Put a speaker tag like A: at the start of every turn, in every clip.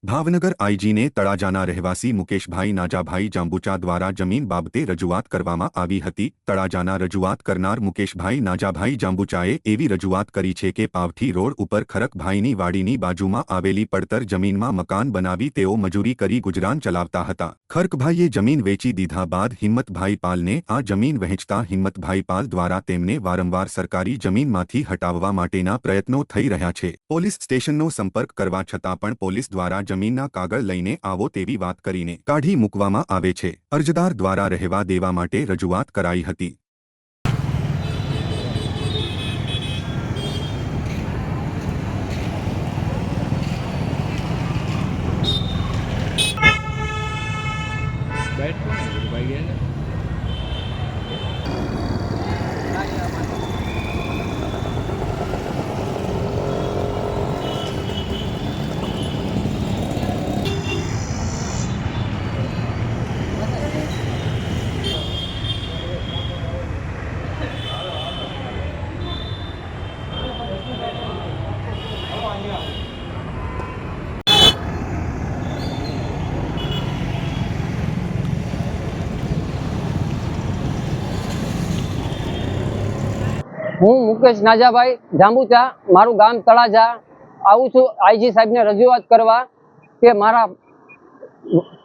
A: ભાવનગર આઈજીને તળાજાના રહેવાસી મુકેશભાઈ નાજાભાઈ જાંબુચા દ્વારા જમીન બાબતે રજૂઆત કરવામાં આવી હતી। તળાજાના રજૂઆત કરનાર મુકેશભાઈ નાજાભાઈ જાંબુચાએ એવી રજૂઆત કરી છે કે પાવઠી રોડ ઉપર ખરકભાઈની વાડીની બાજુમાં આવેલી પડતર જમીનમાં મકાન બનાવી તેઓ મજૂરી કરી ગુજરાન ચલાવતા હતા। ખરકભાઈએ જમીન વેચી દીધા બાદ હિંમતભાઈ પાલને આ જમીન વહેંચતા હિંમતભાઈ પાલ દ્વારા તેમને વારંવાર સરકારી જમીનમાંથી હટાવવા માટેના પ્રયત્નો થઈ રહ્યા છે। પોલીસ સ્ટેશનનો સંપર્ક કરવા છતાં પણ પોલીસ દ્વારા જમીનના કાગળ લઈને આવો તેવી વાત કરીને કાઢી મૂકવામાં આવે છે। અરજદાર દ્વારા રહેવા દેવા માટે રજૂઆત કરાઈ હતી।
B: હું મુકેશ નાજાભાઈ જાંબુચા, મારું ગામ તળાજા। આવું છું આઈજી સાહેબને રજૂઆત કરવા કે મારા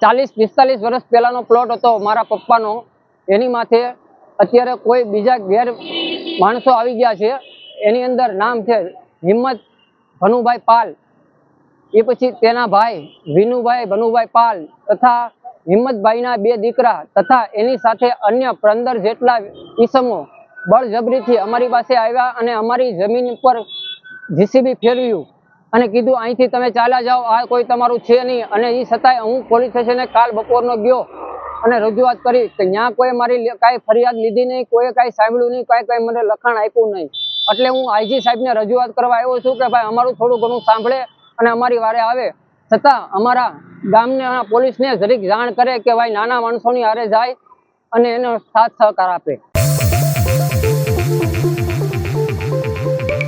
B: 40-45 વર્ષ પહેલાનો પ્લોટ હતો મારા પપ્પાનો, એની માથે અત્યારે કોઈ બીજા ગેર માણસો આવી ગયા છે। એની અંદર નામ છે હિંમત ભનુભાઈ પાલ, એ પછી તેના ભાઈ વિનુભાઈ ભનુભાઈ પાલ તથા હિંમતભાઈના 2 દીકરા તથા એની સાથે અન્ય 15 જેટલા ઈસમો બળજબરીથી અમારી પાસે આવ્યા અને અમારી જમીન ઉપર જીસીબી ફેરવ્યું અને કીધું અહીંથી તમે ચાલ્યા જાઓ, આ કોઈ તમારું છે નહીં। અને એ છતાંય હું પોલીસ સ્ટેશને કાલ બપોરનો ગયો અને રજૂઆત કરી કે ત્યાં કોઈ મારી કાંઈ ફરિયાદ લીધી નહીં, કોઈ કાંઈ સાંભળ્યું નહીં, કાંઈ મને લખાણ આપ્યું નહીં। એટલે હું આઈજી સાહેબને રજૂઆત કરવા આવ્યો છું કે ભાઈ અમારું થોડું ઘણું સાંભળે અને અમારી વારે આવે, છતાં અમારા ગામના પોલીસને જરીક જાણ કરે કે ભાઈ નાના માણસોની હારે જાય અને એનો સાથ સહકાર આપે।